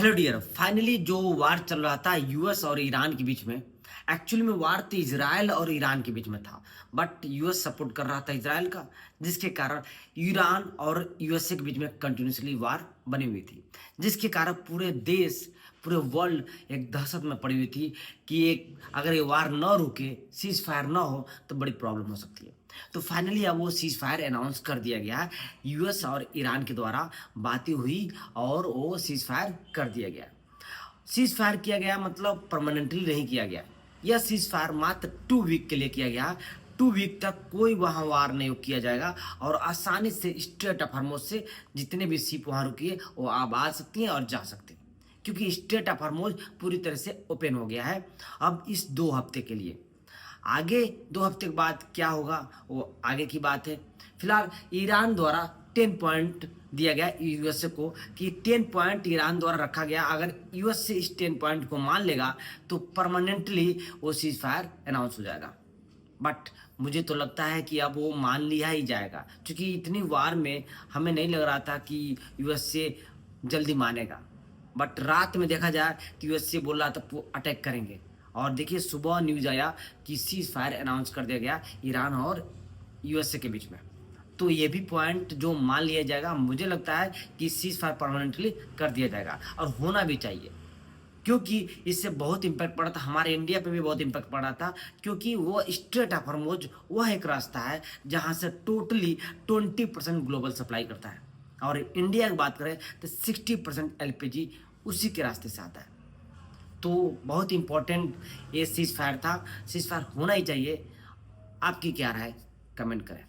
Hello dear, finally जो वार चल रहा था यूएस और ईरान के बीच में, एक्चुअली में वार तो इजराइल और ईरान के बीच में था। बट यूएस सपोर्ट कर रहा था इजराइल का, जिसके कारण ईरान और यूएसए के बीच में कंटिन्यूसली वार बनी हुई थी, जिसके कारण पूरे देश, पूरे वर्ल्ड एक दहशत में पड़ी हुई थी कि एक अगर ये वार न रुके, सीज फायर न हो तो बड़ी प्रॉब्लम हो सकती है। तो फाइनली अब वो सीज फायर अनाउंस कर दिया गया है, यूएस और ईरान के द्वारा बातें हुई और वो सीज फायर कर दिया गया। सीज फायर किया गया मतलब परमानेंटली नहीं किया गया। यह सीज फायर मात्र 2 वीक के लिए किया गया। 2 वीक तक कोई वहाँ वार नहीं किया जाएगा और आसानी से स्ट्रेट ऑफ हॉर्मुज से जितने भी शिप वहाँ रुकी है वो अब आ सकती हैं और जा सकते हैं, क्योंकि स्ट्रेट ऑफ हॉर्मुज पूरी तरह से ओपन हो गया है अब इस 2 हफ्ते के लिए। आगे 2 हफ्ते के बाद क्या होगा वो आगे की बात है। फिलहाल ईरान द्वारा 10 पॉइंट दिया गया यूएसए को कि 10 पॉइंट ईरान द्वारा रखा गया। अगर यूएसए इस 10 पॉइंट को मान लेगा तो परमानेंटली वो सीज फायर अनाउंस हो जाएगा। बट मुझे तो लगता है कि अब वो मान लिया ही जाएगा, क्योंकि इतनी वार में हमें नहीं लग रहा था कि यूएसए जल्दी मानेगा। बट रात में देखा जाए तो यूएसए बोल रहा था वो अटैक करेंगे, और देखिए सुबह न्यूज आया कि सीज फायर अनाउंस कर दिया गया ईरान और यूएसए के बीच में। तो ये भी पॉइंट जो मान लिया जाएगा, मुझे लगता है कि सीज फायर परमानेंटली कर दिया जाएगा और होना भी चाहिए, क्योंकि इससे बहुत इम्पैक्ट पड़ा था, हमारे इंडिया पे भी बहुत इम्पैक्ट पड़ा था, क्योंकि वो स्ट्रेट ऑफ हॉर्मुज वह एक रास्ता है जहाँ से टोटली 20% ग्लोबल सप्लाई करता है, और इंडिया की बात करें तो 60% एलपीजी उसी के रास्ते से आता है। तो बहुत इंपॉर्टेंट ये सीज फायर था, सीज फायर होना ही चाहिए। आपकी क्या राय, कमेंट करें।